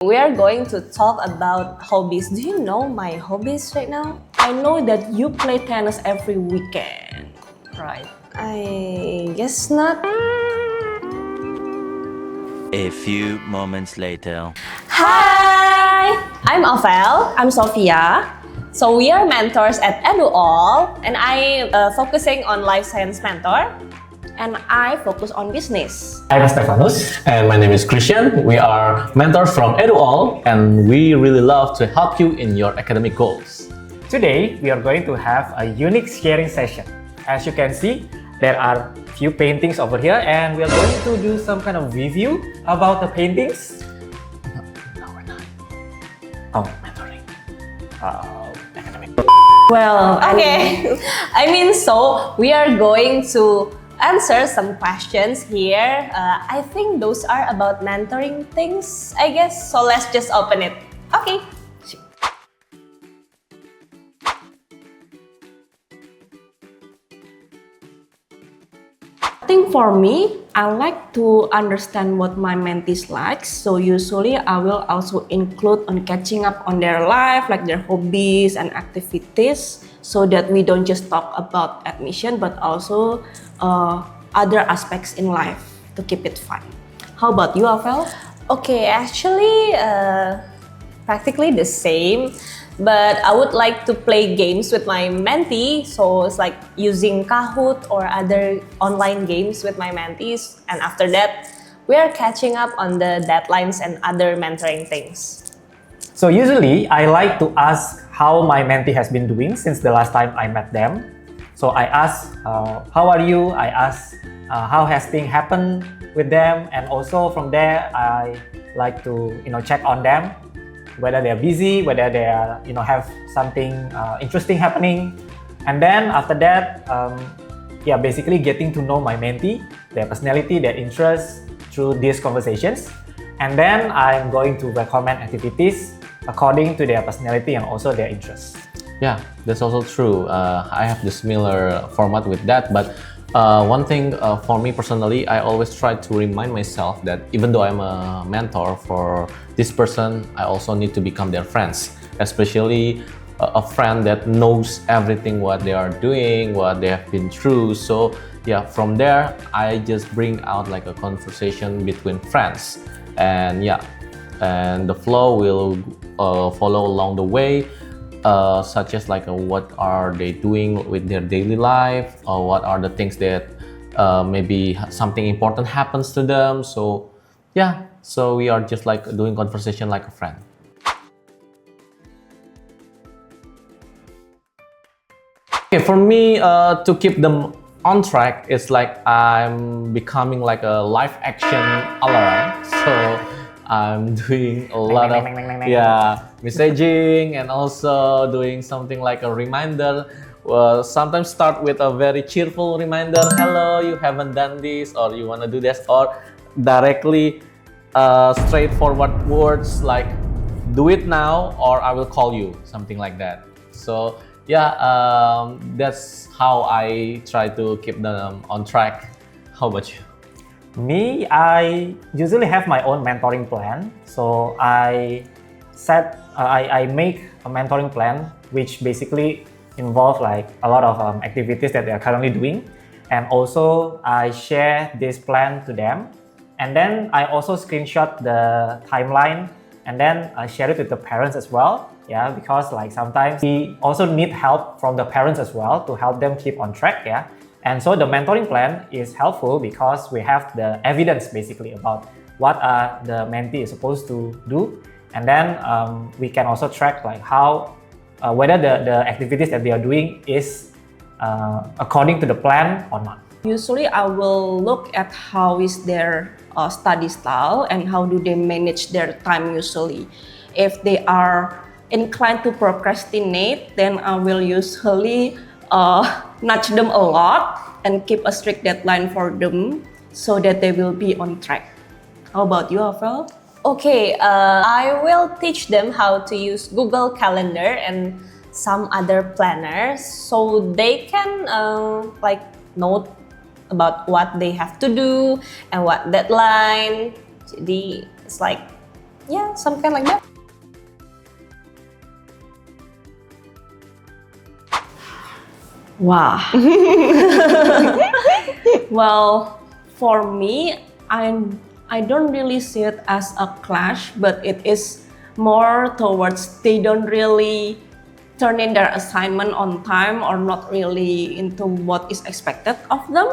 We are going to talk about hobbies. Do you know my hobbies right now? I know that you play tennis every weekend, right? I guess not. A few moments later. Hi! I'm Avel. I'm Sophia. So we are mentors at EduAll, and I focusing on life science mentor, and I focus on business. I'm Stefanus. And my name is Christian. We are mentors from EduAll, and we really love to help you in your academic goals. Today, we are going to have a unique sharing session. As you can see, there are few paintings over here, and we are going to do some kind of review about the paintings. No, we're not. Oh, Mentoring. academic. Well, okay. So we are going to answer some questions here. I think those are about mentoring things, I guess. So let's just open it. Okay. I think for me, I like to understand what my mentees like. So usually I will also include on catching up on their life, like their hobbies and activities, so that we don't just talk about admission, but also other aspects in life to keep it fun. How about you, Avel? Okay, actually, practically the same. But I would like to play games with my mentee, so it's like using Kahoot or other online games with my mentees. And after that, we are catching up on the deadlines and other mentoring things. So usually, I like to ask how my mentee has been doing since the last time I met them. So I ask, how are you? I ask, how has things happened with them? And also from there, I like to check on them, whether they're busy, whether they are have something interesting happening. And then after that, basically getting to know my mentee, their personality, their interests through these conversations. And then I'm going to recommend activities according to their personality and also their interests. Yeah, that's also true. I have the similar format with that, but one thing for me personally, I always try to remind myself that even though I'm a mentor for this person, I also need to become their friends, especially a friend that knows everything what they are doing, what they have been through. So yeah, from there, I just bring out like a conversation between friends, and and the flow will follow along the way. Such as like what are they doing with their daily life, or what are the things that maybe something important happens to them. So yeah, so we are just like doing conversation like a friend. Okay, for me to keep them on track, it's like I'm becoming like a live action alarm. So I'm doing a lot of messaging and also doing something like a reminder. Sometimes start with a very cheerful reminder. Hello, you haven't done this, or you want to do this, or directly straightforward words like do it now or I will call you, something like that. So that's how I try to keep them on track. How about you? Me, I usually have my own mentoring plan. So I make a mentoring plan which basically involve like a lot of activities that they are currently doing, and also I share this plan to them, and then I also screenshot the timeline and then I share it with the parents as well. Yeah, because like sometimes we also need help from the parents as well to help them keep on track. Yeah. And so the mentoring plan is helpful because we have the evidence basically about what the mentee is supposed to do, and then we can also track like how whether the activities that they are doing is according to the plan or not. Usually I will look at how is their study style and how do they manage their time usually. If they are inclined to procrastinate, then I will usually nudge them a lot and keep a strict deadline for them so that they will be on track. How about you, Avel? Okay, I will teach them how to use Google Calendar and some other planners so they can note about what they have to do and what deadline. Jadi it's like yeah, something like that. Wow. Well, for me, I don't really see it as a clash, but it is more towards they don't really turn in their assignment on time or not really into what is expected of them.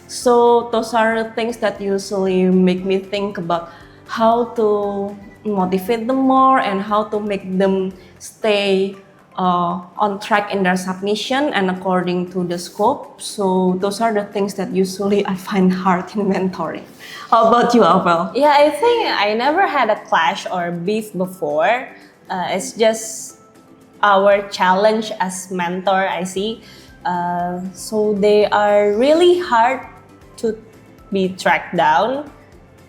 So those are the things that usually make me think about how to motivate them more and how to make them stay on track in their submission and according to the scope. So those are the things that usually I find hard in mentoring. How about you, Avel? Yeah, I think I never had a clash or beef before. It's just our challenge as mentor, I see. So they are really hard to be tracked down.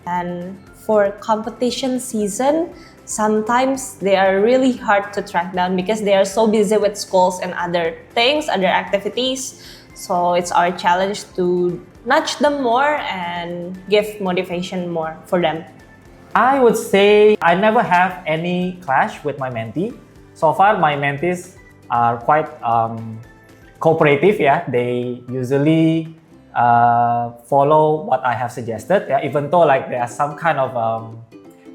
And for competition season, sometimes they are really hard to track down because they are so busy with schools and other things, other activities. So it's our challenge to nudge them more and give motivation more for them. I would say I never have any clash with my mentee. So far, my mentees are quite cooperative. Yeah, they usually follow what I have suggested. Yeah, even though like there are some kind of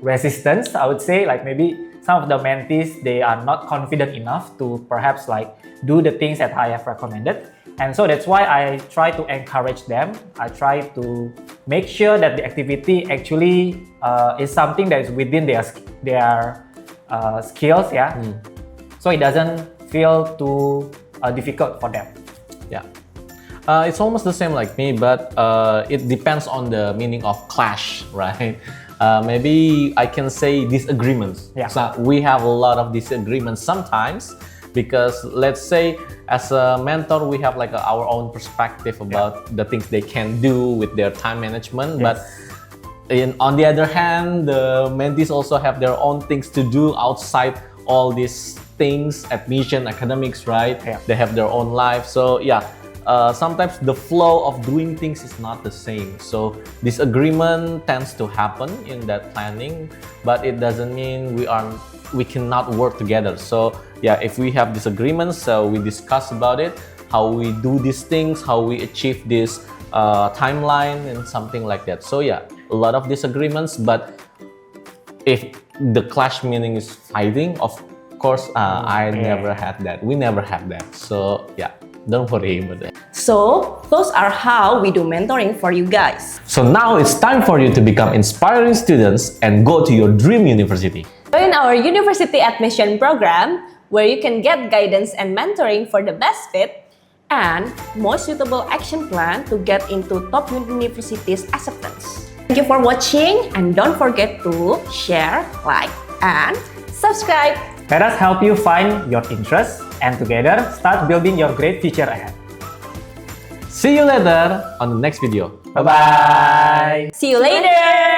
resistance, I would say, like maybe some of the mentees, they are not confident enough to perhaps like do the things that I have recommended. And so that's why I try to encourage them. I try to make sure that the activity actually is something that is within their skills, yeah. So it doesn't feel too difficult for them. Yeah. It's almost the same like me, but it depends on the meaning of clash, right? Maybe I can say disagreements. Yeah. So we have a lot of disagreements sometimes because let's say as a mentor, we have like our own perspective about the things they can do with their time management. Yes. But on the other hand, the mentees also have their own things to do outside all these things, admission, academics, right? Yeah. They have their own life. So yeah, sometimes the flow of doing things is not the same. So disagreement tends to happen in that planning, but it doesn't mean we cannot work together. So yeah, if we have disagreements, so we discuss about it, how we do these things, how we achieve this timeline and something like that. So yeah, a lot of disagreements, but if the clash meaning is fighting, of course, I never had that. We never had that. So yeah, don't worry about that. So those are how we do mentoring for you guys. So now it's time for you to become inspiring students and go to your dream university. Join our university admission program where you can get guidance and mentoring for the best fit And most suitable action plan to get into top universities acceptance. Thank you for watching and don't forget to share, like, and subscribe. Let us help you find your interests and together start building your great future ahead. See you later on the next video. Bye-bye! See you later!